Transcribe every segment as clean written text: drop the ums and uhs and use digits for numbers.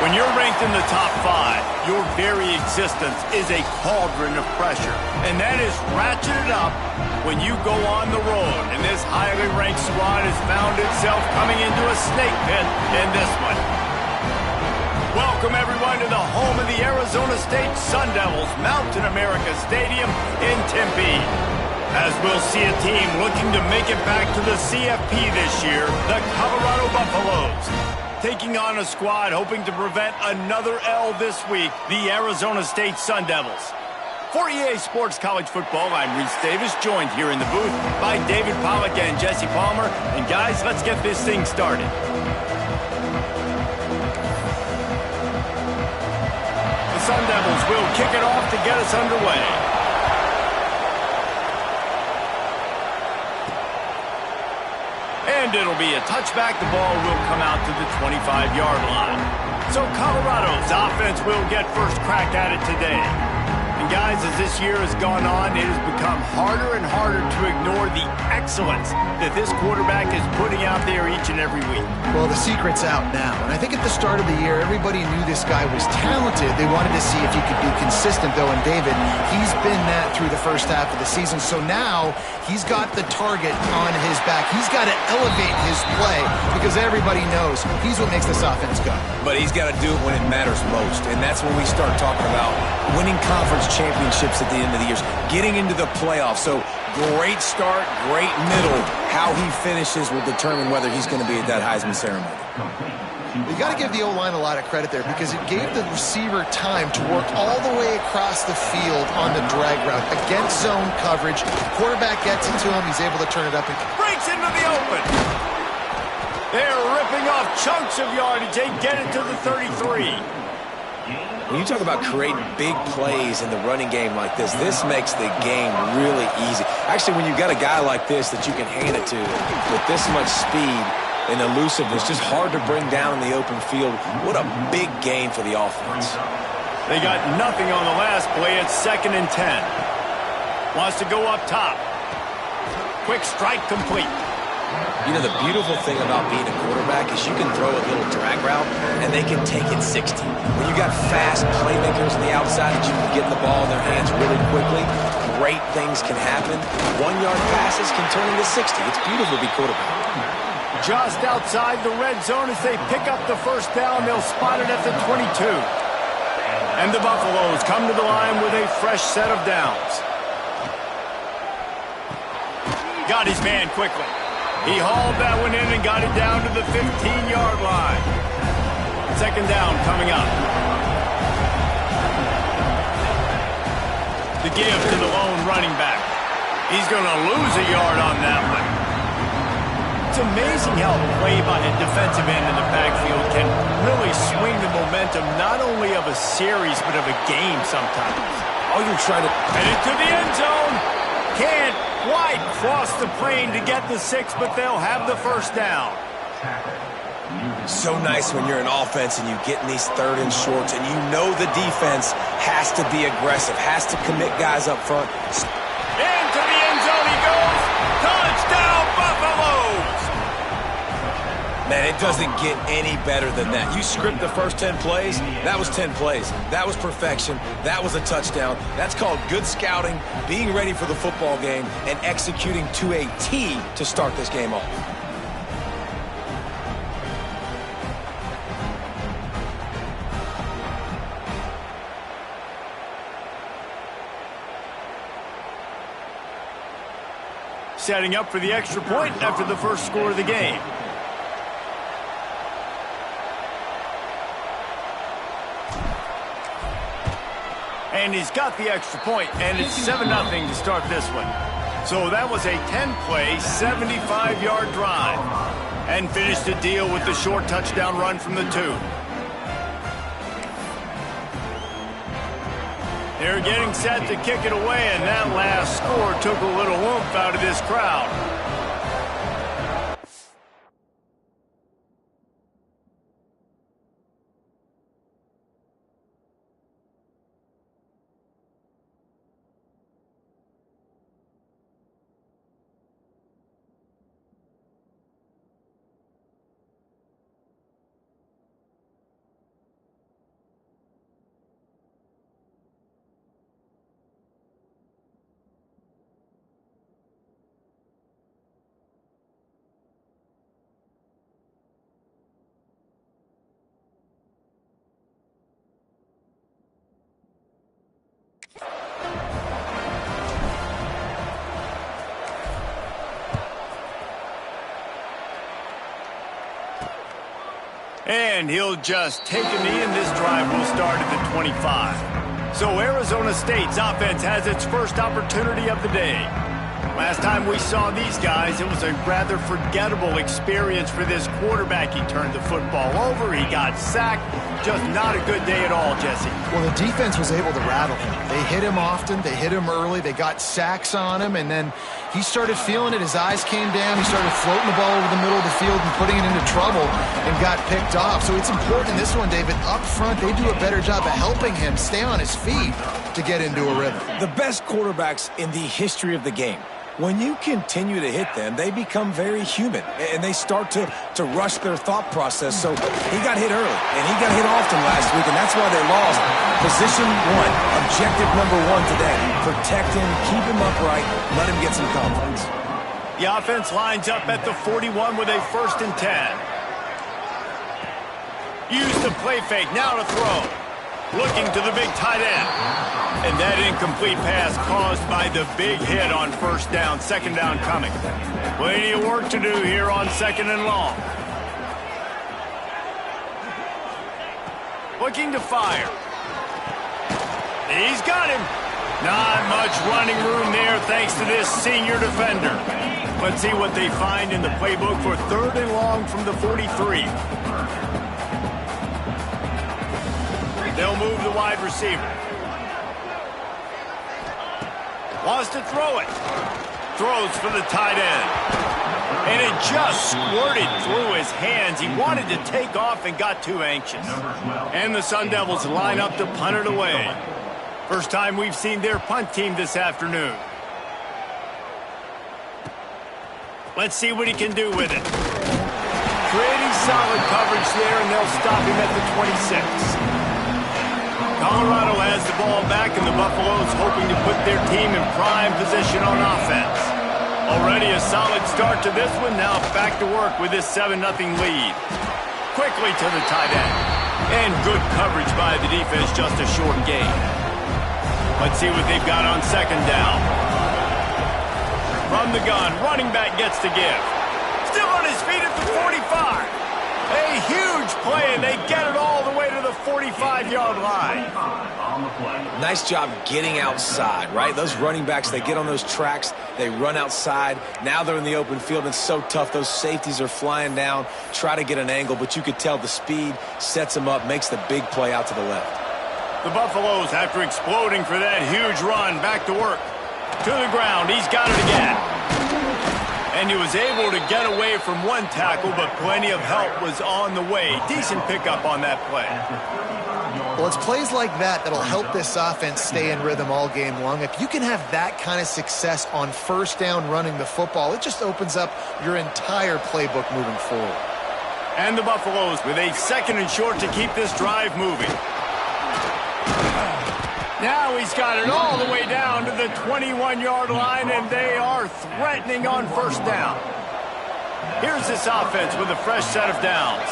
When you're ranked in the top 5, your very existence is a cauldron of pressure. And that is ratcheted up when you go on the road. And this highly ranked squad has found itself coming into a snake pit in this one. Welcome, everyone, to the home of the Arizona State Sun Devils, Mountain America Stadium in Tempe. As we'll see a team looking to make it back to the CFP this year, the Colorado Buffaloes. Taking on a squad hoping to prevent another L this week, the Arizona State Sun Devils. For EA Sports College Football, I'm Reese Davis, joined here in the booth by David Pollack and Jesse Palmer. And guys, let's get this thing started. The Sun Devils will kick it off to get us underway. And it'll be a touchback. The ball will come out to the 25-yard line. So Colorado's offense will get first crack at it today. And guys, as this year has gone on, it has become harder and harder to ignore the excellence that this quarterback is putting out there each and every week. Well, the secret's out now. And I think at the start of the year, everybody knew this guy was talented. They wanted to see if he could be consistent, though. And David, he's been that through the first half of the season. So now he's got the target on his back. He's got to elevate his play because everybody knows he's what makes this offense go. But he's got to do it when it matters most. And that's when we start talking about winning conference championships at the end of the year, getting into the playoffs. So great start, great middle. How he finishes will determine whether he's going to be at that Heisman ceremony. You got to give the O-line a lot of credit there because it gave the receiver time to work all the way across the field on the drag route against zone coverage. Quarterback gets it to him. He's able to turn it up and breaks into the open. They're ripping off chunks of yardage. They get it to the 33. When you talk about creating big plays in the running game like this makes the game really easy. Actually, when you've got a guy like this that you can hand it to with this much speed and elusiveness, just hard to bring down in the open field. What a big gain for the offense. They got nothing on the last play. It's 2nd and 10. Wants to go up top. Quick strike complete. You know, the beautiful thing about being a quarterback is you can throw a little drag route, and they can take it 60. When you got fast playmakers on the outside that you can get the ball in their hands really quickly, great things can happen. 1-yard passes can turn into 60. It's beautiful to be quarterback. Just outside the red zone as they pick up the first down. They'll spot it at the 22. And the Buffaloes come to the line with a fresh set of downs. Got his man quickly. He hauled that one in and got it down to the 15-yard line. 2nd down coming up. The give to the lone running back. He's going to lose a yard on that one. It's amazing how play by a defensive end in the backfield can really swing the momentum not only of a series but of a game sometimes. Oh, you're trying to... Headed to the end zone. Can't quite cross the plane to get the 6, but they'll have the first down. So nice when you're an offense and you get in these 3rd and shorts and you know the defense has to be aggressive, has to commit guys up front. Into the end zone he goes. Touchdown, Buffaloes! Man, it doesn't get any better than that. You script the first 10 plays, that was 10 plays. That was perfection. That was a touchdown. That's called good scouting, being ready for the football game, and executing to a T to start this game off. Setting up for the extra point after the first score of the game. And he's got the extra point, and it's 7-0 to start this one. So that was a 10-play, 75-yard drive. And finished the deal with the short touchdown run from the 2. They're getting set to kick it away, and that last score took a little oomph out of this crowd. And he'll just take a knee, and this drive will start at the 25. So Arizona State's offense has its first opportunity of the day. Last time we saw these guys, it was a rather forgettable experience for this quarterback. He turned the football over, he got sacked. Just not a good day at all, Jesse. Well, the defense was able to rattle him. They hit him often, they hit him early, they got sacks on him, and then he started feeling it. His eyes came down, he started floating the ball over the middle of the field and putting it into trouble and got picked off. So it's important in this one, David, up front, they do a better job of helping him stay on his feet to get into a rhythm. The best quarterbacks in the history of the game, when you continue to hit them, they become very human, and they start to rush their thought process. So he got hit early, and he got hit often last week, and that's why they lost. Position one, objective number one today. Protect him, keep him upright, let him get some confidence. The offense lines up at the 41 with a 1st and 10. Use the play fake, now to throw. Looking to the big tight end. And that incomplete pass caused by the big hit on 1st down, 2nd down coming. Plenty of work to do here on 2nd and long. Looking to fire. He's got him. Not much running room there thanks to this senior defender. Let's see what they find in the playbook for 3rd and long from the 43. They'll move the wide receiver. Wants to throw it. Throws for the tight end. And it just squirted through his hands. He wanted to take off and got too anxious. And the Sun Devils line up to punt it away. First time we've seen their punt team this afternoon. Let's see what he can do with it. Creating solid coverage there, and they'll stop him at the 26. Colorado has the ball back, and the Buffaloes hoping to put their team in prime position on offense. Already a solid start to this one. Now back to work with this 7-0 lead. Quickly to the tight end. And good coverage by the defense, just a short gain. Let's see what they've got on 2nd down. From the gun, running back gets to give. Still on his feet at the 45. A huge play, and they get it all the way to the 45-yard line. Nice job getting outside, right? Those running backs, they get on those tracks, they run outside. Now they're in the open field, and it's so tough. Those safeties are flying down, try to get an angle, but you could tell the speed sets them up, makes the big play out to the left. The Buffaloes, after exploding for that huge run, back to work. To the ground, he's got it again. And he was able to get away from one tackle, but plenty of help was on the way. Decent pickup on that play. Well, it's plays like that that'll help this offense stay in rhythm all game long. If you can have that kind of success on 1st down running the football, it just opens up your entire playbook moving forward. And the Buffaloes with a 2nd and short to keep this drive moving. Now he's got it all the way down to the 21-yard line, and they are threatening on 1st down. Here's this offense with a fresh set of downs.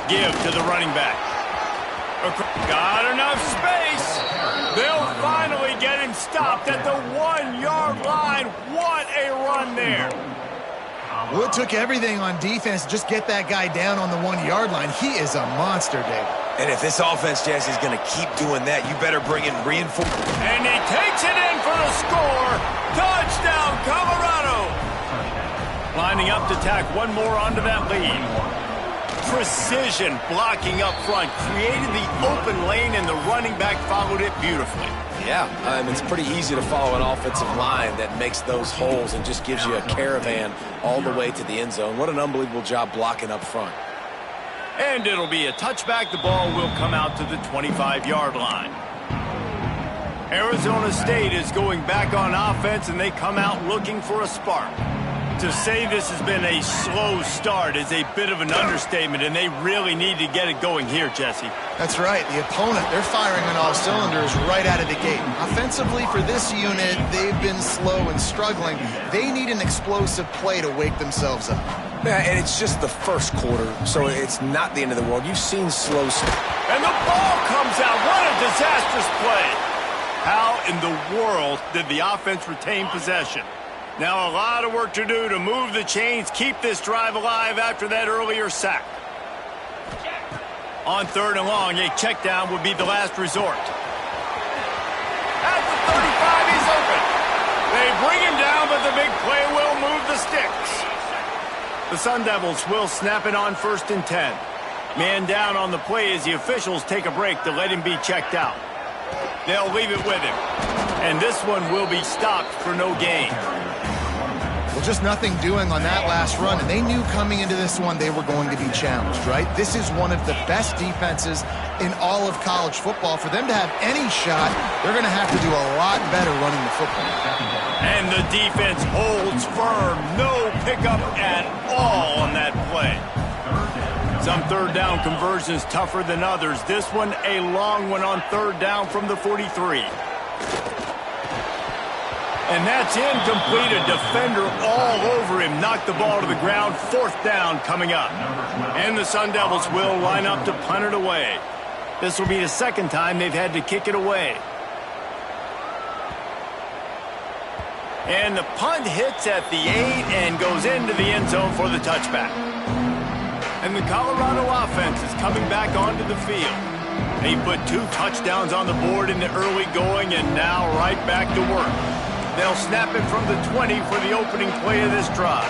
Give to the running back. Got enough space. They'll finally get him stopped at the 1-yard line. What a run there. Well, it took everything on defense to just get that guy down on the 1-yard line. He is a monster, David. And if this offense, Jesse, is going to keep doing that, you better bring in reinforcements. And he takes it in for the score. Touchdown, Colorado. Lining up to tack one more onto that lead. Precision blocking up front. Created the open lane, and the running back followed it beautifully. Yeah, it's pretty easy to follow an offensive line that makes those holes and just gives you a caravan all the way to the end zone. What an unbelievable job blocking up front. And it'll be a touchback. The ball will come out to the 25-yard line. Arizona State is going back on offense, and they come out looking for a spark. To say this has been a slow start is a bit of an understatement, and they really need to get it going here, Jesse. That's right. The opponent, they're firing on all cylinders right out of the gate. Offensively, for this unit, they've been slow and struggling. They need an explosive play to wake themselves up. Yeah, and it's just the first quarter, so it's not the end of the world. You've seen slow stuff. And the ball comes out. What a disastrous play. How in the world did the offense retain possession? Now a lot of work to do to move the chains, keep this drive alive after that earlier sack. On 3rd and long, a check down would be the last resort. At the 35, he's open. They bring him down, but the big play will move the sticks. The Sun Devils will snap it on 1st and 10. Man down on the play as the officials take a break to let him be checked out. They'll leave it with him. And this one will be stopped for no gain. Well, just nothing doing on that last run, and they knew coming into this one they were going to be challenged, right? This is one of the best defenses in all of college football. For them to have any shot, they're going to have to do a lot better running the football. And the defense holds firm. No pickup at all on that play. Some 3rd down conversions tougher than others. This one a long one on 3rd down from the 43. And that's incomplete. A defender all over him. Knocked the ball to the ground. 4th down coming up. And the Sun Devils will line up to punt it away. This will be the 2nd time they've had to kick it away. And the punt hits at the 8 and goes into the end zone for the touchback. And the Colorado offense is coming back onto the field. They put 2 touchdowns on the board in the early going and now right back to work. They'll snap it from the 20 for the opening play of this drive.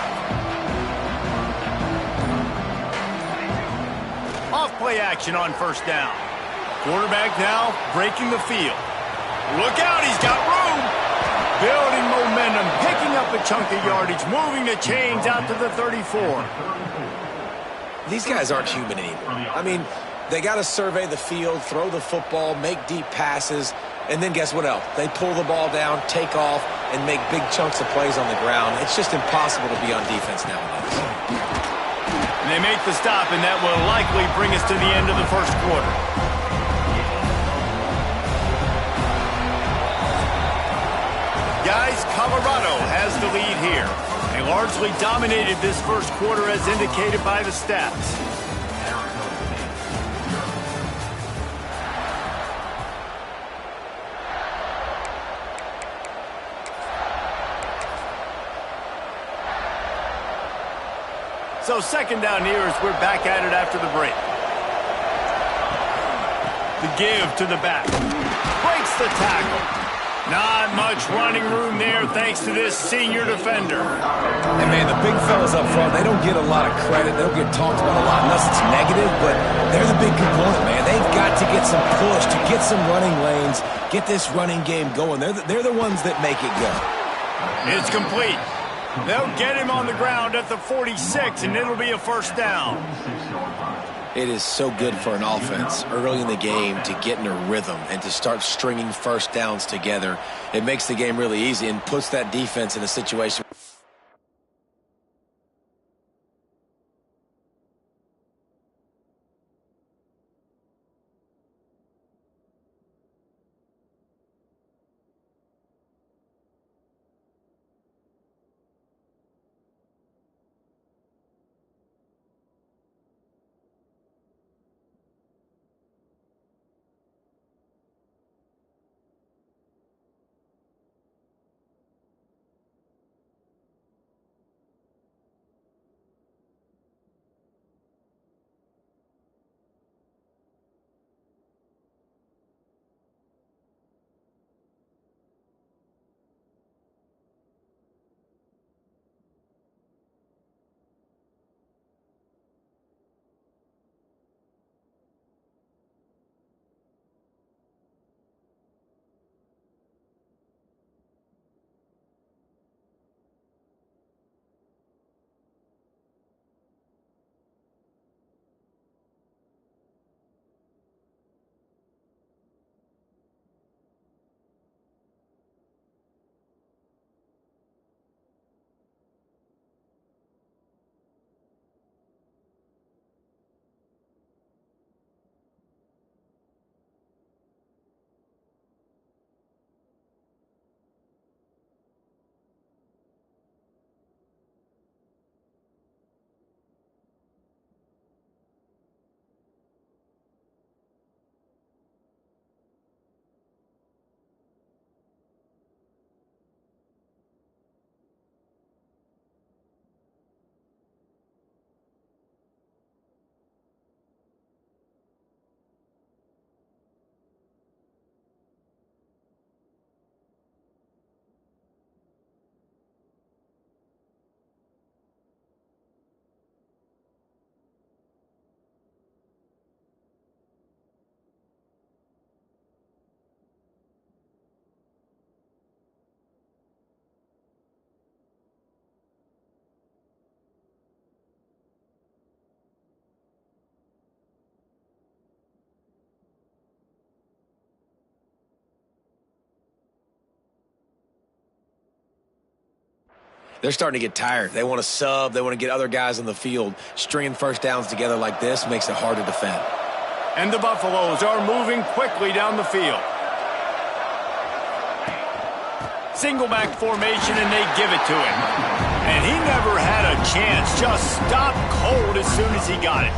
Off-play action on 1st down. Quarterback now breaking the field. Look out, he's got room. Building momentum, picking up a chunk of yardage, moving the chains out to the 34. These guys aren't human anymore. I mean, they got to survey the field, throw the football, make deep passes, and then guess what else? They pull the ball down, take off, and make big chunks of plays on the ground. It's just impossible to be on defense nowadays. And they make the stop, and that will likely bring us to the end of the 1st quarter. Guys, Colorado has the lead here. They largely dominated this 1st quarter as indicated by the stats. So 2nd down here as we're back at it after the break. The give to the back. Breaks the tackle. Not much running room there thanks to this senior defender. And, man, the big fellas up front, they don't get a lot of credit. They don't get talked about a lot unless it's negative, but they're the big component, man. They've got to get some push, to get some running lanes, get this running game going. They're the ones that make it go. It's complete. They'll get him on the ground at the 46, and it'll be a 1st down. It is so good for an offense early in the game to get in a rhythm and to start stringing 1st downs together. It makes the game really easy and puts that defense in a situation. They're starting to get tired. They want to sub. They want to get other guys on the field. Stringing first downs together like this makes it hard to defend. And the Buffaloes are moving quickly down the field. Single back formation, and they give it to him. And he never had a chance. Just stopped cold as soon as he got it.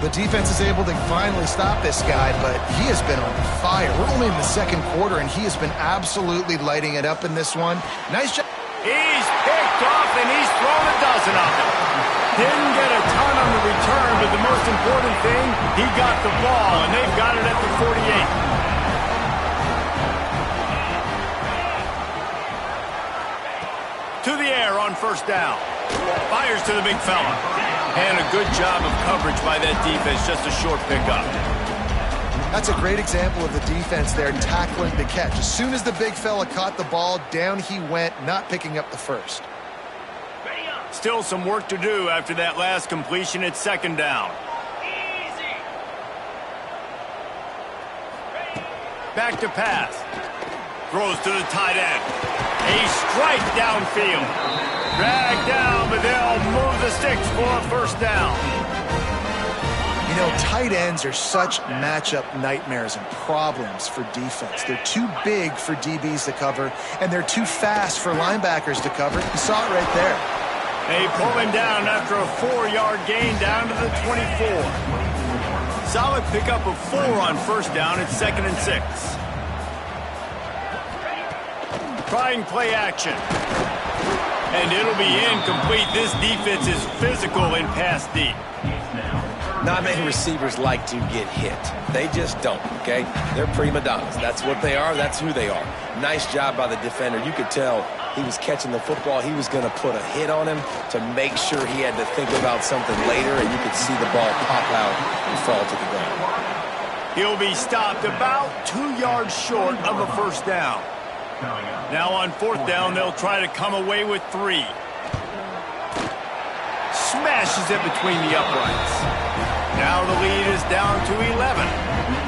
The defense is able to finally stop this guy, but he has been on fire. We're only in the second quarter, and he has been absolutely lighting it up in this one. Nice job. He's picked off, and he's thrown a dozen of them. Didn't get a ton on the return, but the most important thing, he got the ball, and they've got it at the 48. To the air on first down. Fires to the big fella. And a good job of coverage by that defense, just a short pickup. That's a great example of the defense there tackling the catch. As soon as the big fella caught the ball, down he went, not picking up the first. Still some work to do after that last completion at second down. Back to pass. Throws to the tight end. A strike downfield. Dragged down, but they'll move the sticks for a first down. You know, tight ends are such matchup nightmares and problems for defense. They're too big for DBs to cover, and they're too fast for linebackers to cover. You saw it right there. They pull him down after a 4-yard gain down to the 24. Solid pickup of 4 on first down at 2nd and 6. Trying play action. And it'll be incomplete. This defense is physical in pass deep. Not many receivers like to get hit. They just don't, okay? They're prima donnas. That's what they are. That's who they are. Nice job by the defender. You could tell he was catching the football. He was going to put a hit on him to make sure he had to think about something later, and you could see the ball pop out and fall to the ground. He'll be stopped about 2 yards short of a first down. Now on fourth down, they'll try to come away with 3. Smashes it between the uprights. Now the lead is down to 11.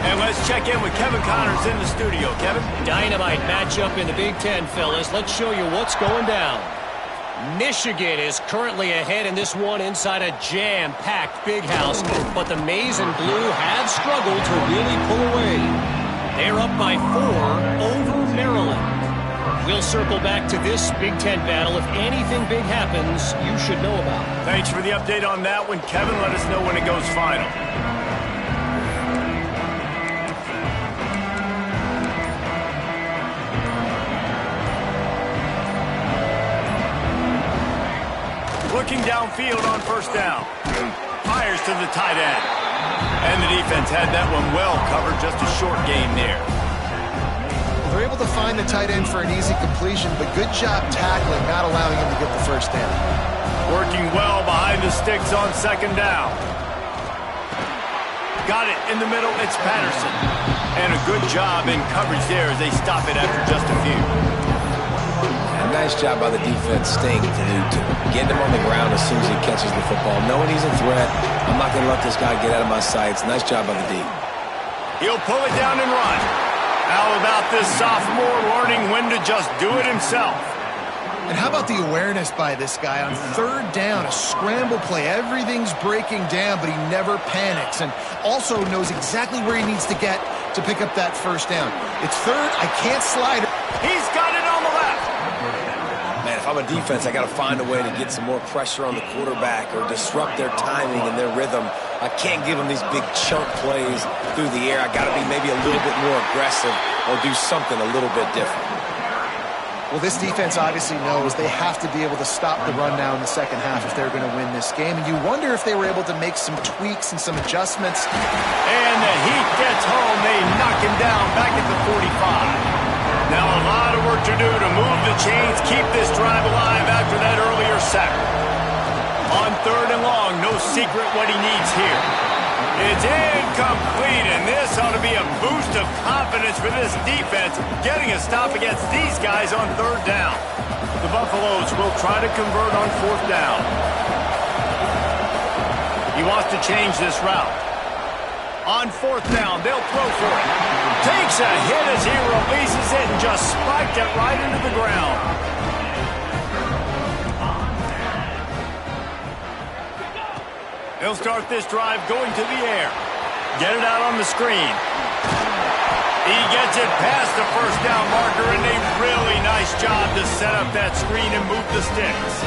And let's check in with Kevin Connors in the studio. Kevin? Dynamite matchup in the Big Ten, fellas. Let's show you what's going down. Michigan is currently ahead in this one inside a jam-packed big house, but the Maize and Blue have struggled to really pull away. They're up by 4 over Maryland. We'll circle back to this Big Ten battle. If anything big happens, you should know about. Thanks for the update on that one, Kevin. Let us know when it goes final. Looking downfield on first down. Fires to the tight end. And the defense had that one well covered. Just a short gain there. They're able to find the tight end for an easy completion, but good job tackling, not allowing him to get the first down. Working well behind the sticks on second down. Got it in the middle. It's Patterson. And a good job in coverage there as they stop it after just a few. And nice job by the defense staying glued to him. Getting him on the ground as soon as he catches the football. Knowing he's a threat. I'm not going to let this guy get out of my sights. Nice job by the D. He'll pull it down and run. How about this sophomore learning when to just do it himself? And how about the awareness by this guy on third down, a scramble play. Everything's breaking down, but he never panics and also knows exactly where he needs to get to pick up that first down. It's third. I can't slide it. He's got it on the left. Man, if I'm a defense, I got to find a way to get some more pressure on the quarterback or disrupt their timing and their rhythm. I can't give them these big chunk plays through the air. I got to be maybe a little bit more aggressive or do something a little bit different. Well, this defense obviously knows they have to be able to stop the run now in the second half if they're going to win this game. And you wonder if they were able to make some tweaks and some adjustments. And the heat gets home. They knock him down back at the 45. Now a lot of work to do to move the chains, keep this drive alive after that earlier sack. On third and long, no secret what he needs here. It's incomplete, and this ought to be a boost of confidence for this defense, getting a stop against these guys on third down. The Buffaloes will try to convert on fourth down. He wants to change this route. On fourth down, they'll throw for it. Takes a hit as he releases it and just spiked it right into the ground. They'll start this drive going to the air. Get it out on the screen. He gets it past the first down marker, and a really nice job to set up that screen and move the sticks.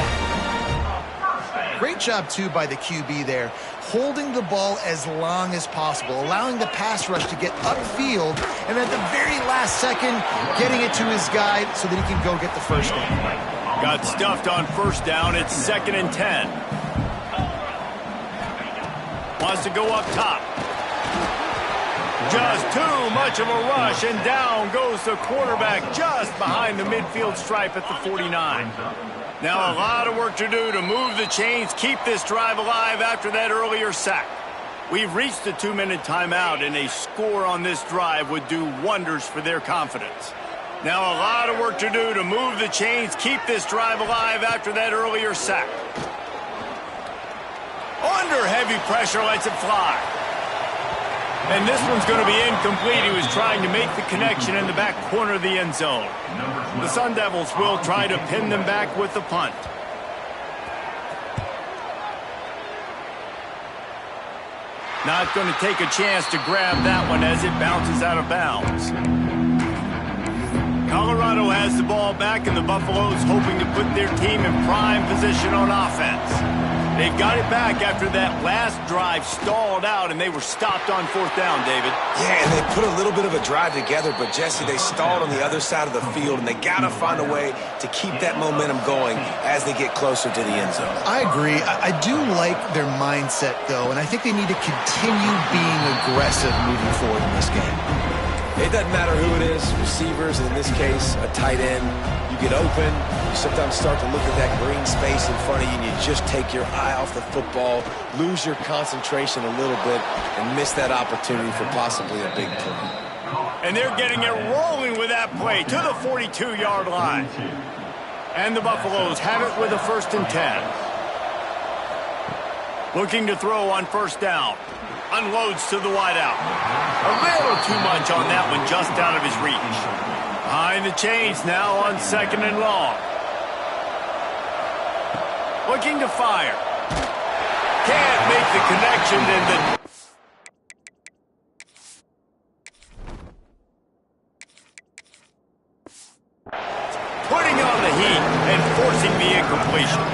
Great job, too, by the QB there, holding the ball as long as possible, allowing the pass rush to get upfield, and at the very last second, getting it to his guy so that he can go get the first down. Got stuffed on first down. It's 2nd and 10. Wants to go up top. Just too much of a rush, and down goes the quarterback just behind the midfield stripe at the 49. Now a lot of work to do to move the chains, keep this drive alive after that earlier sack. We've reached the 2-minute timeout, and a score on this drive would do wonders for their confidence. Now a lot of work to do to move the chains, keep this drive alive after that earlier sack. Under heavy pressure, lets it fly. And this one's going to be incomplete. He was trying to make the connection in the back corner of the end zone. The Sun Devils will try to pin them back with the punt. Not going to take a chance to grab that one as it bounces out of bounds. Colorado has the ball back, and the Buffaloes hoping to put their team in prime position on offense. They've got it back after that last drive stalled out, and they were stopped on 4th down, David. Yeah, and they put a little bit of a drive together, but, Jesse, they stalled on the other side of the field, and they got to find a way to keep that momentum going as they get closer to the end zone. I agree. I do like their mindset, though, and I think they need to continue being aggressive moving forward in this game. It doesn't matter who it is, receivers, in this case, a tight end. You get open, you sometimes start to look at that green space in front of you, and you just take your eye off the football, lose your concentration a little bit, and miss that opportunity for possibly a big play. And they're getting it rolling with that play to the 42-yard line. And the Buffaloes have it with a 1st and 10. Looking to throw on 1st down. Unloads to the wideout. A little too much on that one, just out of his reach. Behind the chains now on 2nd and long. Looking to fire. Can't make the connection, and the... putting on the heat and forcing the incompletion.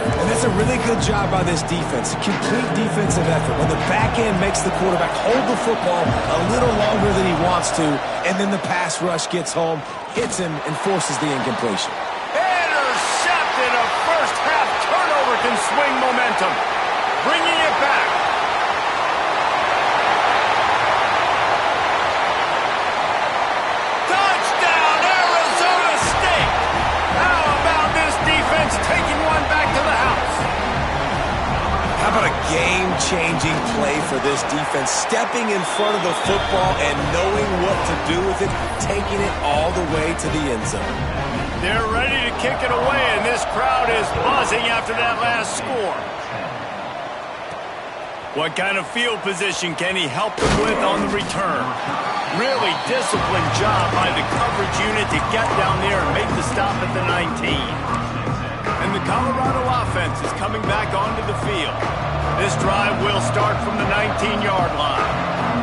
And that's a really good job by this defense. Complete defensive effort. When the back end makes the quarterback hold the football a little longer than he wants to, and then the pass rush gets home, hits him, and forces the incompletion. Intercepted. A first-half turnover can swing momentum. Bringing it back. Touchdown, Arizona State. How about this defense taking one back to the house? How about a game-changing play for this defense, stepping in front of the football and knowing what to do with it, taking it all the way to the end zone. They're ready to kick it away, and this crowd is buzzing after that last score. What kind of field position can he help them with on the return? Really disciplined job by the coverage unit to get down there and make the stop at the 19. And the Colorado offense is coming back onto the field. This drive will start from the 19-yard line.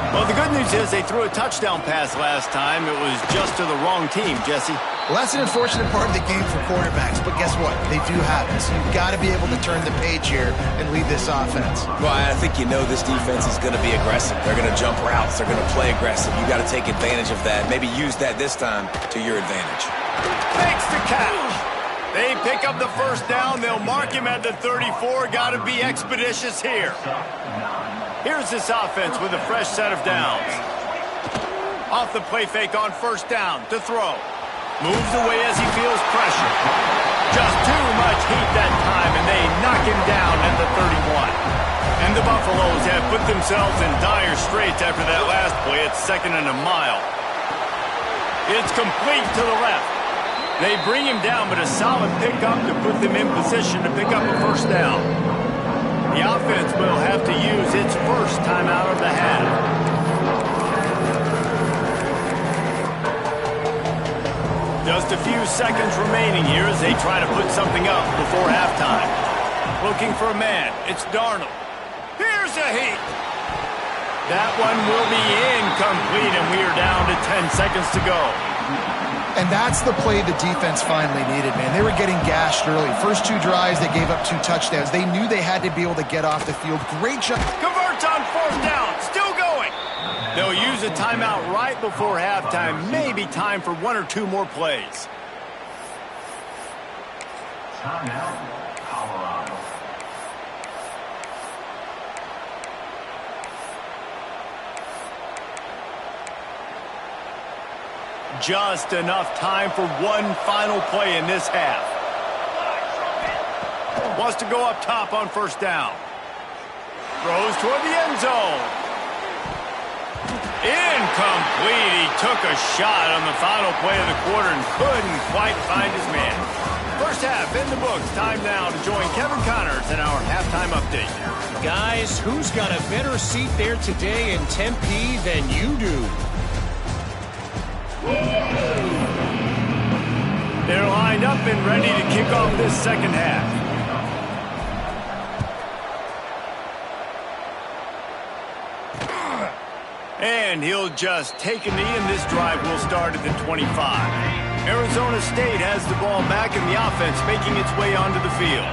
Well, the good news is they threw a touchdown pass last time. It was just to the wrong team, Jesse. Well, that's an unfortunate part of the game for quarterbacks, but guess what? They do have it, so you've got to be able to turn the page here and lead this offense. Well, I think you know this defense is going to be aggressive. They're going to jump routes. They're going to play aggressive. You got to take advantage of that. Maybe use that this time to your advantage. Makes the catch. They pick up the first down. They'll mark him at the 34. Got to be expeditious here. Here's this offense with a fresh set of downs. Off the play fake on 1st down to throw. Moves away as he feels pressure. Just too much heat that time, and they knock him down at the 31. And the Buffaloes have put themselves in dire straits after that last play. It's 2nd and a mile. It's complete to the left. They bring him down, but a solid pickup to put them in position to pick up a 1st down. The offense will have to use its first timeout of the half. Just a few seconds remaining here as they try to put something up before halftime. Looking for a man. It's Darnold. He brings the heat. That one will be incomplete, and we are down to 10 seconds to go. And that's the play the defense finally needed, man. They were getting gashed early. First 2 drives, they gave up 2 touchdowns. They knew they had to be able to get off the field. Great job. Converts on 4th down. Still going. They'll use a timeout right before halftime. Maybe time for 1 or 2 more plays. Timeout, Colorado. Just enough time for 1 final play in this half. Wants to go up top on 1st down. Throws toward the end zone. Incomplete. He took a shot on the final play of the quarter and couldn't quite find his man. First half in the books. Time now to join Kevin Connors in our halftime update. Guys, who's got a better seat there today in Tempe than you do? They're lined up and ready to kick off this second half. And he'll just take a knee, and this drive will start at the 25. Arizona State has the ball back, and the offense making its way onto the field.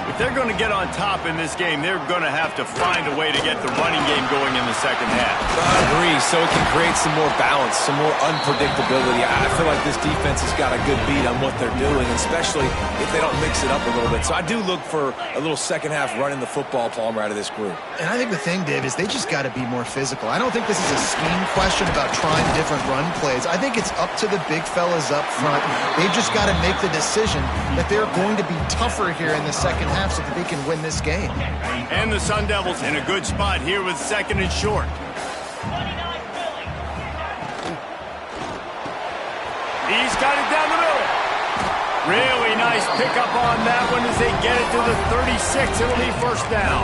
If they're going to get on top in this game, they're going to have to find a way to get the running game going in the second half. I agree, so it can create some more balance, some more unpredictability. I feel like this defense has got a good beat on what they're doing, especially if they don't mix it up a little bit. So I do look for a little second half running the football, Palmer, out of this group. And I think the thing, Dave, is they just got to be more physical. I don't think this is a scheme question about trying different run plays. I think it's up to the big fellas up front. They've just got to make the decision that they're going to be tougher here in the second half so that they can win this game. And the Sun Devils in a good spot here with 2nd and short. He's got it down the middle. Really nice pickup on that one as they get it to the 36. It'll be 1st down.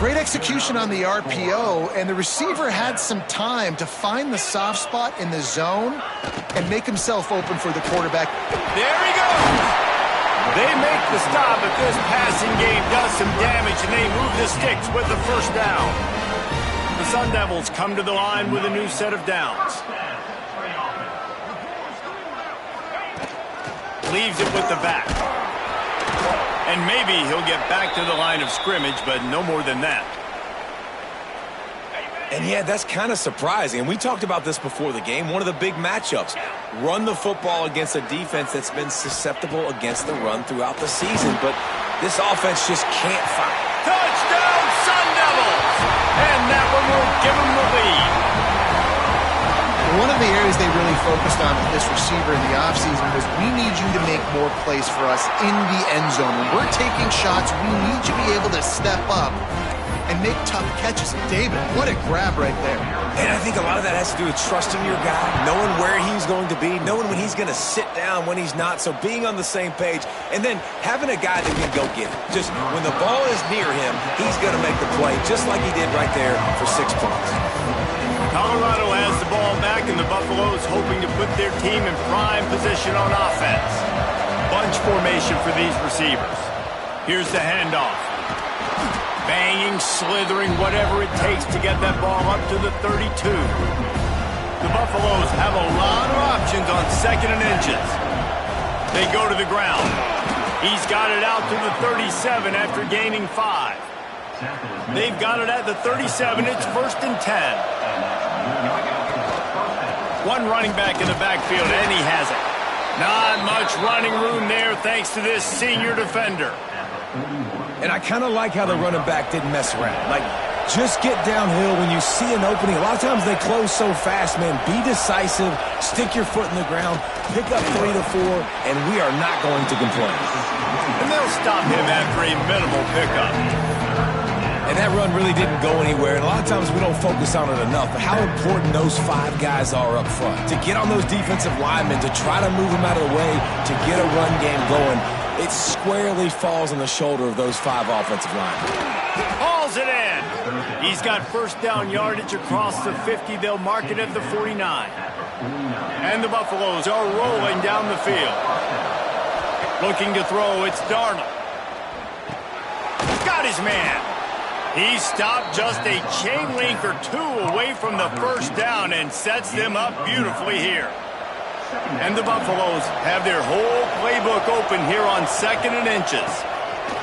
Great execution on the RPO, and the receiver had some time to find the soft spot in the zone and make himself open for the quarterback. There he goes. They make the stop, but this passing game does some damage, and they move the sticks with the 1st down. The Sun Devils come to the line with a new set of downs. Leaves it with the back. And maybe he'll get back to the line of scrimmage, but no more than that. And yeah, that's kind of surprising. And we talked about this before the game. One of the big matchups. Run the football against a defense that's been susceptible against the run throughout the season. But this offense just can't find. Touchdown, Sun Devils! And that one will give them the lead. One of the areas they really focused on with this receiver in the offseason was we need you to make more plays for us in the end zone. When we're taking shots, we need you to be able to step up and make tough catches. David, what a grab right there. And I think a lot of that has to do with trusting your guy, knowing where he's going to be, knowing when he's going to sit down, when he's not, so being on the same page, and then having a guy that can go get it. Just when the ball is near him, he's going to make the play, just like he did right there for 6 points. Colorado has the ball back, and the Buffaloes hoping to put their team in prime position on offense. Bunch formation for these receivers. Here's the handoff. Banging, slithering, whatever it takes to get that ball up to the 32. The Buffaloes have a lot of options on 2nd and inches. They go to the ground. He's got it out to the 37 after gaining 5. They've got it at the 37. It's 1st and 10. One running back in the backfield, and he has it. Not much running room there thanks to this senior defender. And I kind of like how the running back didn't mess around. Like, just get downhill when you see an opening. A lot of times they close so fast, man. Be decisive, stick your foot in the ground, pick up 3 to 4, and we are not going to complain. And they'll stop him after a minimal pickup. And that run really didn't go anywhere. And a lot of times we don't focus on it enough. But how important those 5 guys are up front. To get on those defensive linemen, to try to move them out of the way, to get a run game going. It squarely falls on the shoulder of those 5 offensive linemen. Hauls it in. He's got 1st down yardage across the 50. They'll mark it at the 49. And the Buffaloes are rolling down the field. Looking to throw, it's Darnold. Got his man. He stopped just a chain link or two away from the first down and sets them up beautifully here. And the Buffaloes have their whole playbook open here on 2nd and inches.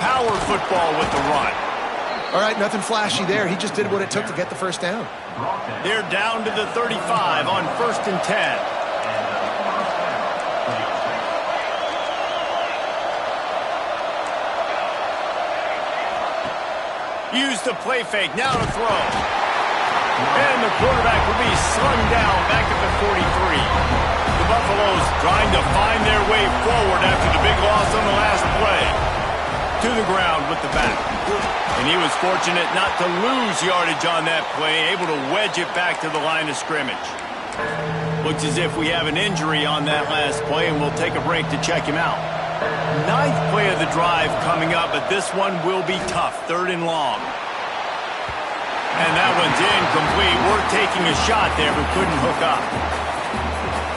Power football with the run. All right, nothing flashy there. He just did what it took to get the first down. They're down to the 35 on 1st and 10. Use the play fake, now to throw. And the quarterback will be slung down back at the 43. The Buffaloes trying to find their way forward after the big loss on the last play. To the ground with the back. And he was fortunate not to lose yardage on that play, able to wedge it back to the line of scrimmage. Looks as if we have an injury on that last play, and we'll take a break to check him out. 9th play of the drive coming up, but this one will be tough. 3rd and long. And that one's incomplete. We're taking a shot there, but couldn't hook up.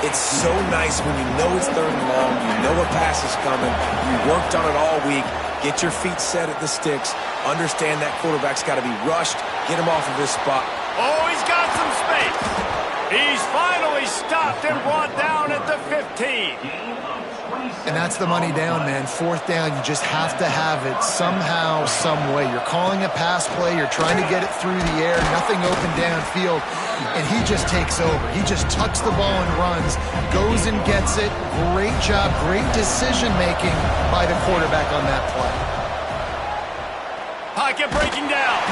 It's so nice when you know it's 3rd and long, you know a pass is coming, you worked on it all week, get your feet set at the sticks, understand that quarterback's got to be rushed, get him off of his spot. Oh, he's got some space. He's finally stopped and brought down at the 15. And that's the money down, man. 4th down, you just have to have it somehow, some way. You're calling a pass play. You're trying to get it through the air. Nothing open downfield. And he just takes over. He just tucks the ball and runs, goes and gets it. Great job, great decision-making by the quarterback on that play. Pocket breaking down.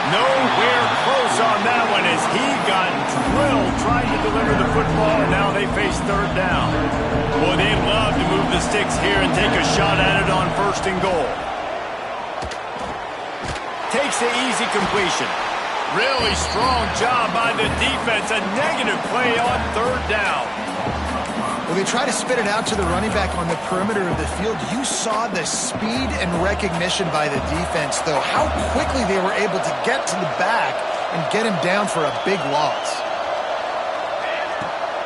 Nowhere close on that one as he got drilled trying to deliver the football, and now they face 3rd down. Boy, they'd love to move the sticks here and take a shot at it on 1st and goal. Takes the easy completion. Really strong job by the defense. A negative play on 3rd down. Well, they try to spit it out to the running back on the perimeter of the field. You saw the speed and recognition by the defense, though. How quickly they were able to get to the back and get him down for a big loss.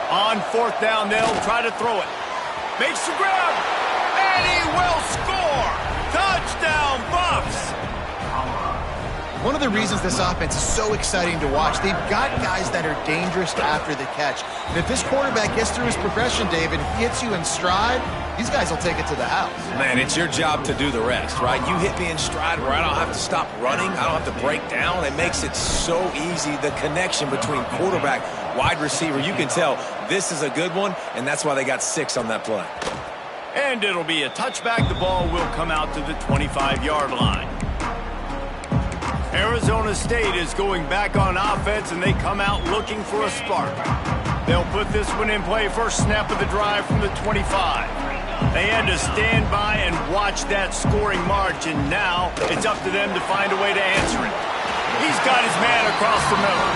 On 4th down, they'll try to throw it. Makes the grab, and he will score. Touchdown, Buffs. One of the reasons this offense is so exciting to watch, they've got guys that are dangerous after the catch. And if this quarterback gets through his progression, David, hits you in stride, these guys will take it to the house. Man, it's your job to do the rest, right? You hit me in stride where I don't have to stop running. I don't have to break down. It makes it so easy, the connection between quarterback, wide receiver. You can tell this is a good one, and that's why they got 6 on that play. And it'll be a touchback. The ball will come out to the 25-yard line. Arizona State is going back on offense, and they come out looking for a spark. They'll put this one in play. First snap of the drive from the 25. They had to stand by and watch that scoring march, and now it's up to them to find a way to answer it. He's got his man across the middle.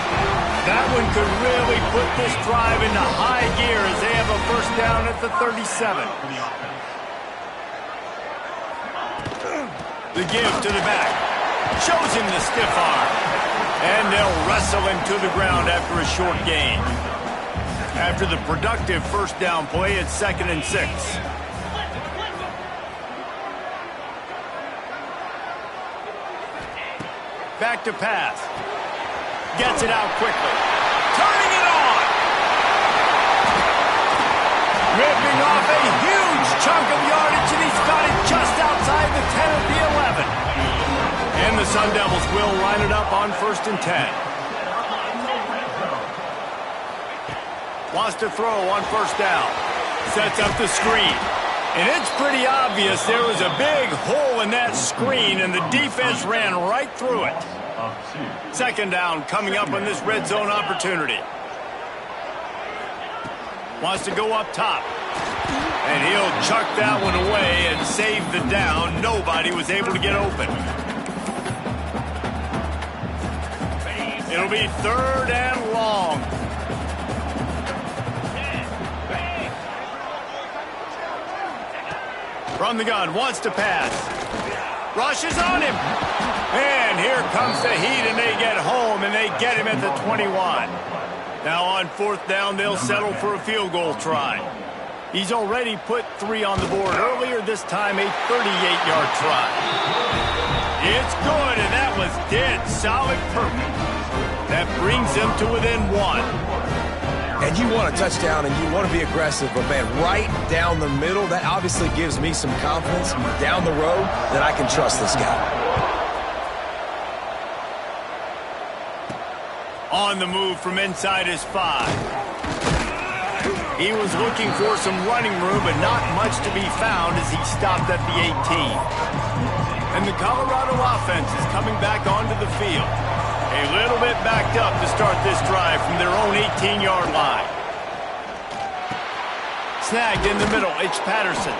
That one could really put this drive into high gear as they have a first down at the 37. The give to the back. Shows him the stiff arm. And they'll wrestle him to the ground after a short gain. After the productive first down play, it's 2nd and 6. Back to pass. Gets it out quickly. Turning it on. Ripping off a huge chunk of yardage, and he's got it just outside the 10 of the 11. And the Sun Devils will line it up on 1st and 10. Wants to throw on 1st down. Sets up the screen. And it's pretty obvious there was a big hole in that screen, and the defense ran right through it. 2nd down coming up on this red zone opportunity. Wants to go up top. And he'll chuck that one away and save the down. Nobody was able to get open. It'll be 3rd and long. From the gun, wants to pass. Rushes on him. And here comes the heat, and they get home, and they get him at the 21. Now on 4th down, they'll settle for a field goal try. He's already put 3 on the board earlier, this time a 38-yard try. It's good, and that was was dead solid perfect. That brings them to within 1. And you want a touchdown and you want to be aggressive, but man, right down the middle, that obviously gives me some confidence down the road that I can trust this guy. On the move from inside his 5. He was looking for some running room, but not much to be found as he stopped at the 18. And the Colorado offense is coming back onto the field. A little bit backed up to start this drive from their own 18-yard line. Snagged in the middle, it's Patterson.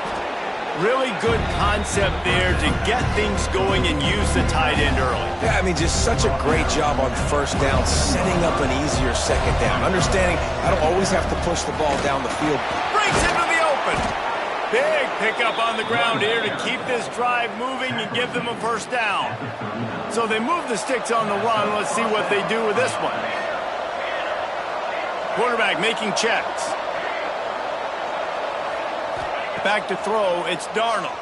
Really good concept there to get things going and use the tight end early. Yeah, I mean, just such a great job on first down, setting up an easier second down. Understanding I don't always have to push the ball down the field. Breaks into the open. Big pickup on the ground here to keep this drive moving and give them a first down. So they move the sticks on the run. Let's see what they do with this one. Quarterback making checks. Back to throw, it's Darnold.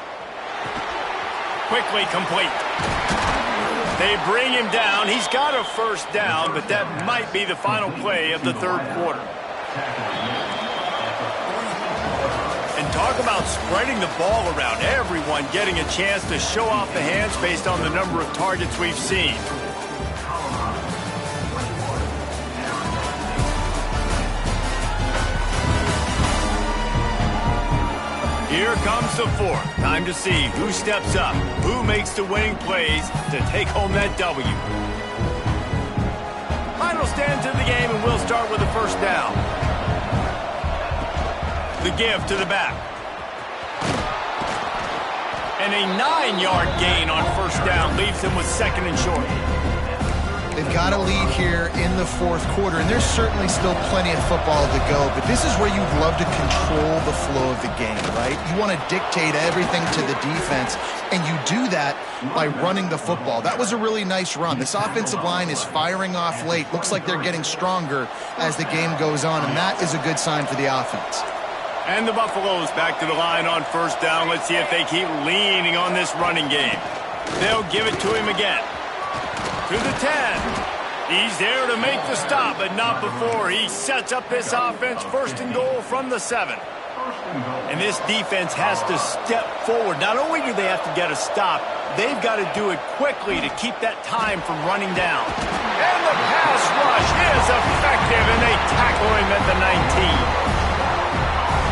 Quickly complete. They bring him down. He's got a first down, but that might be the final play of the third quarter. And talk about spreading the ball around. Everyone getting a chance to show off the hands based on the number of targets we've seen. Here comes the fourth. Time to see who steps up, who makes the winning plays to take home that W. Final stand to the game, and we'll start with the first down. The give to the back. And a 9-yard gain on first down leaves him with second and short. They've got a lead here in the fourth quarter, and there's certainly still plenty of football to go, but this is where you'd love to control the flow of the game, right? You want to dictate everything to the defense, and you do that by running the football. That was a really nice run. This offensive line is firing off late. Looks like they're getting stronger as the game goes on, and that is a good sign for the offense. And the Buffaloes back to the line on first down. Let's see if they keep leaning on this running game. They'll give it to him again. To the 10. He's there to make the stop, but not before. He sets up this offense first and goal from the 7. And this defense has to step forward. Not only do they have to get a stop, they've got to do it quickly to keep that time from running down. And the pass rush is effective, and they tackle him at the 19.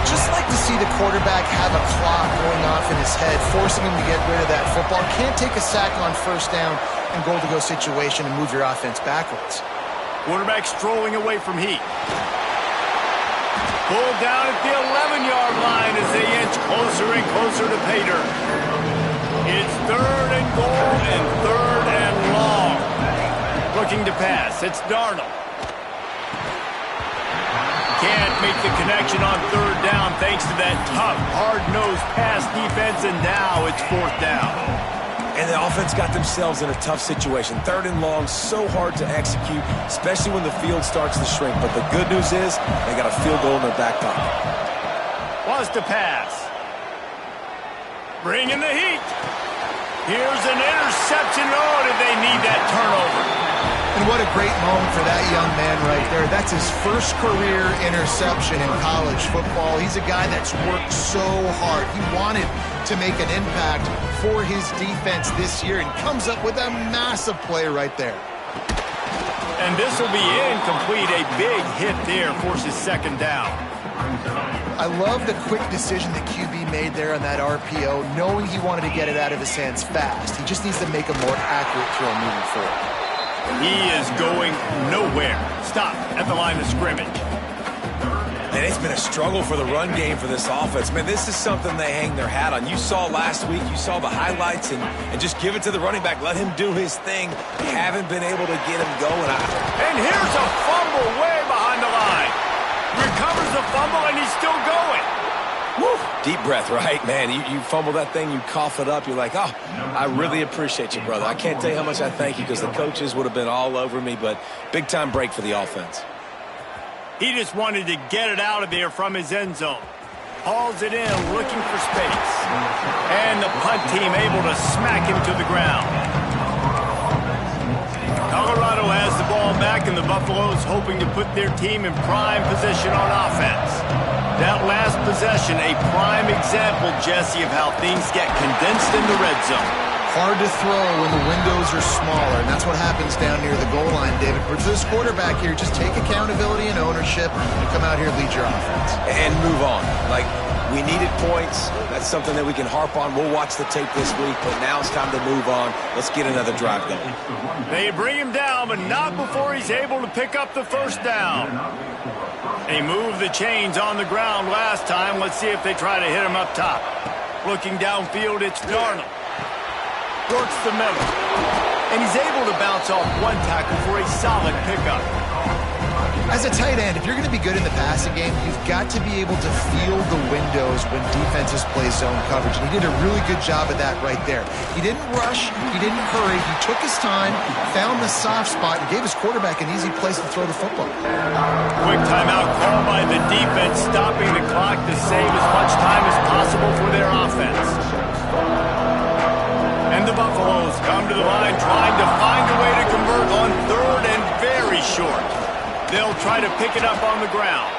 Just like to see the quarterback have a clock going off in his head, forcing him to get rid of that football. Can't take a sack on first down and goal-to-go situation and move your offense backwards. Quarterback strolling away from heat. Pulled down at the 11-yard line as they inch closer and closer to pay dirt. It's third and goal and third and long. Looking to pass. It's Darnold. Can't make the connection on third down thanks to that tough, hard-nosed pass defense, and now it's fourth down. And the offense got themselves in a tough situation. Third and long, so hard to execute, especially when the field starts to shrink. But the good news is they got a field goal in their back pocket. Wants to pass. Bringing the heat. Here's an interception. Oh, did they need that turnover? And what a great moment for that young man right there. That's his first career interception in college football. He's a guy that's worked so hard. He wanted to make an impact for his defense this year and comes up with a massive play right there. And this will be incomplete. A big hit there forces second down. I love the quick decision that QB made there on that RPO, knowing he wanted to get it out of his hands fast. He just needs to make a more accurate throw moving forward. He is going nowhere. Stop at the line of scrimmage. And it's been a struggle for the run game for this offense. Man, this is something they hang their hat on. You saw last week, you saw the highlights, and just give it to the running back. Let him do his thing. They haven't been able to get him going. And here's a fumble way behind the line. Recovers the fumble, and he's still going. Woo. Deep breath, right? Man, you fumble that thing, you cough it up, you're like, oh, I really appreciate you, brother. I can't tell you how much I thank you because the coaches would have been all over me, but big-time break for the offense. He just wanted to get it out of there from his end zone. Hauls it in, looking for space. And the punt team able to smack him to the ground. ball back, and the Buffaloes hoping to put their team in prime position on offense. That last possession, a prime example, Jesse, of how things get condensed in the red zone. Hard to throw when the windows are smaller, and that's what happens down near the goal line, David. But for this quarterback here, just take accountability and ownership and come out here and lead your offense. And move on. Like, we needed points. That's something that we can harp on. We'll watch the tape this week, but now it's time to move on. Let's get another drive going. They bring him down, but not before he's able to pick up the first down. They moved the chains on the ground last time. Let's see if they try to hit him up top. Looking downfield, it's Darnold. Works the middle. And he's able to bounce off one tackle for a solid pickup. As a tight end, if you're going to be good in the passing game, you've got to be able to feel the windows when defenses play zone coverage. And he did a really good job of that right there. He didn't rush. He didn't hurry. He took his time, found the soft spot, and gave his quarterback an easy place to throw the football. Quick timeout call by the defense, stopping the clock to save as much time as possible for their offense. And the Buffaloes come to the line trying to find a way to convert on third and very short. They'll try to pick it up on the ground.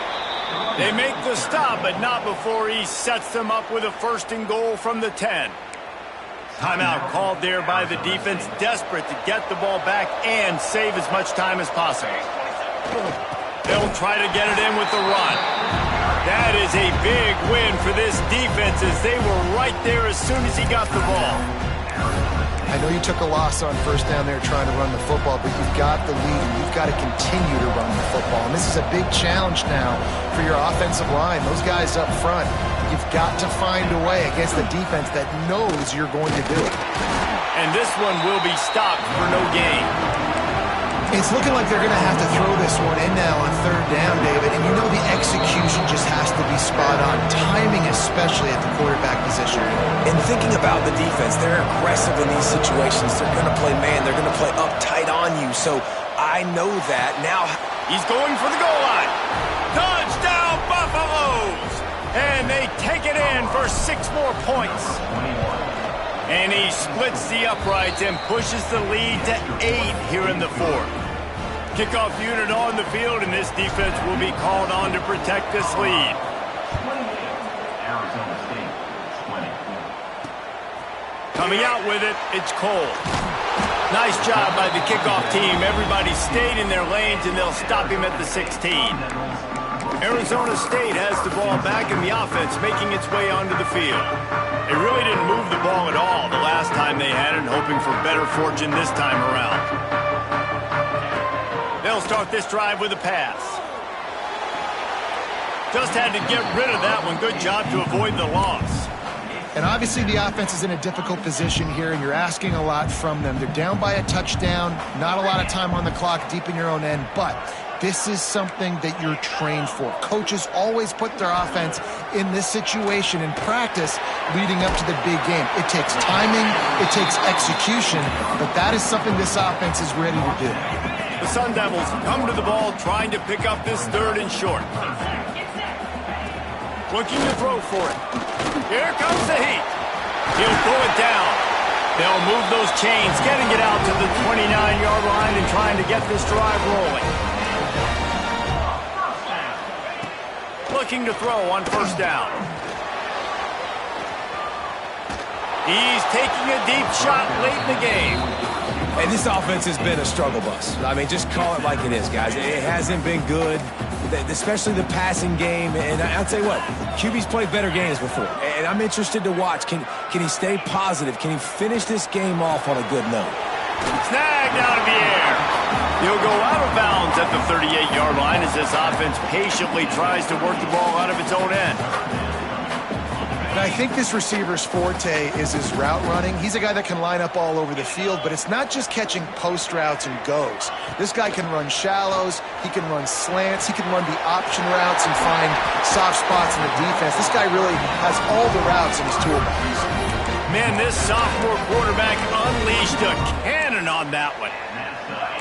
They make the stop, but not before he sets them up with a first and goal from the 10. Timeout called there by the defense, desperate to get the ball back and save as much time as possible. They'll try to get it in with the run. That is a big win for this defense as they were right there as soon as he got the ball. I know you took a loss on first down there trying to run the football, but you've got the lead and you've got to continue to run the football. And this is a big challenge now for your offensive line. Those guys up front, you've got to find a way against the defense that knows you're going to do it. And this one will be stopped for no gain. It's looking like they're going to have to throw this one in now on third down, David. And you know the execution just has to be spot on. Timing, especially at the quarterback position. And thinking about the defense, they're aggressive in these situations. They're going to play man. They're going to play up tight on you. So I know that. Now he's going for the goal line. Touchdown, Buffaloes! And they take it in for 6 more points. And he splits the uprights and pushes the lead to 8 here in the fourth. Kickoff unit on the field, and this defense will be called on to protect this lead. Coming out with it, it's Cole. Nice job by the kickoff team. Everybody stayed in their lanes, and they'll stop him at the 16. Arizona State has the ball back in the offense, making its way onto the field. They really didn't move the ball at all the last time they had it, hoping for better fortune this time around. They'll start this drive with a pass. Just had to get rid of that one. Good job to avoid the loss. And obviously the offense is in a difficult position here, and you're asking a lot from them. They're down by a touchdown, not a lot of time on the clock, deep in your own end, but this is something that you're trained for. Coaches always put their offense in this situation in practice leading up to the big game. It takes timing, it takes execution, but that is something this offense is ready to do. The Sun Devils come to the ball trying to pick up this third and short. Looking to throw for it. Here comes the heat. He'll pull it down. They'll move those chains, getting it out to the 29-yard line and trying to get this drive rolling. Looking to throw on first down. He's taking a deep shot late in the game. And this offense has been a struggle bus. I mean, just call it like it is, guys. It hasn't been good, especially the passing game. And I'll tell you what, QB's played better games before. And I'm interested to watch. Can he stay positive? Can he finish this game off on a good note? Snagged out of the air. He'll go out of bounds at the 38-yard line as this offense patiently tries to work the ball out of its own end. And I think this receiver's forte is his route running. He's a guy that can line up all over the field, but it's not just catching post routes and goes. This guy can run shallows, he can run slants, he can run the option routes and find soft spots in the defense. This guy really has all the routes in his toolbox. Man, this sophomore quarterback unleashed a cannon on that one.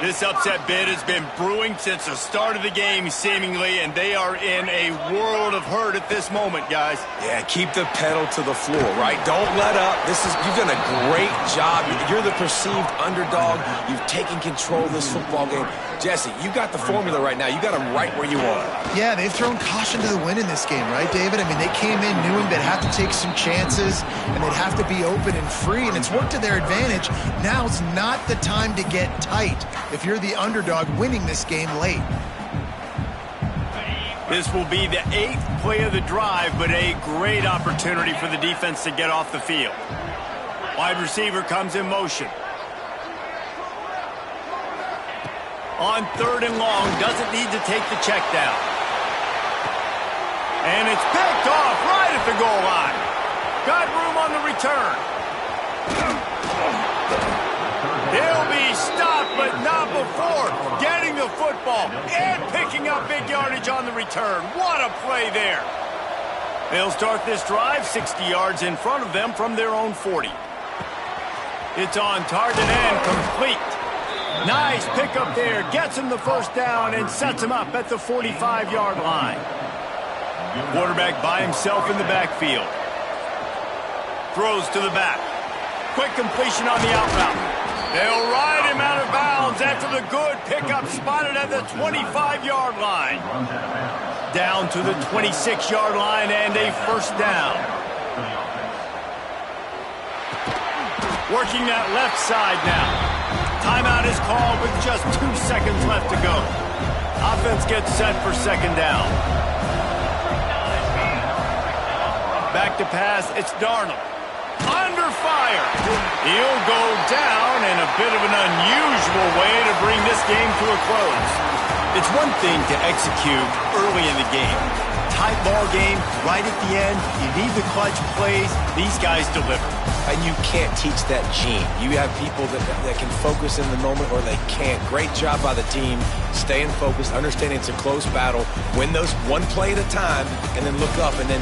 This upset bid has been brewing since the start of the game, seemingly, and they are in a world of hurt at this moment, guys. Yeah, keep the pedal to the floor, right? Don't let up. You've done a great job. You're the perceived underdog. You've taken control of this football game. Jesse, you got the formula right now. You got them right where you want them. Yeah, they've thrown caution to the wind in this game, right, David? I mean, they came in knowing they'd have to take some chances and they'd have to be open and free, and it's worked to their advantage. Now's not the time to get tight if you're the underdog winning this game late. This will be the 8th play of the drive, but a great opportunity for the defense to get off the field. Wide receiver comes in motion. On 3rd and long, doesn't need to take the check down. And it's picked off right at the goal line. Got room on the return. He'll be stopped, but not before getting the football and picking up big yardage on the return. What a play there. They'll start this drive 60 yards in front of them from their own 40. It's on target and complete. Nice pickup there. Gets him the first down and sets him up at the 45-yard line. Quarterback by himself in the backfield. Throws to the back. Quick completion on the out route. They'll ride him out of bounds after the good pickup spotted at the 25-yard line. Down to the 26-yard line and a first down. Working that left side now. Timeout is called with just 2 seconds left to go. Offense gets set for second down. Back to pass, it's Darnold. Under fire. He'll go down in a bit of an unusual way to bring this game to a close. It's one thing to execute early in the game. Tight ball game, right at the end, you need the clutch plays. These guys deliver. And you can't teach that gene. You have people that can focus in the moment or they can't. Great job by the team, staying focused, understanding it's a close battle, win those one play at a time, and then look up and then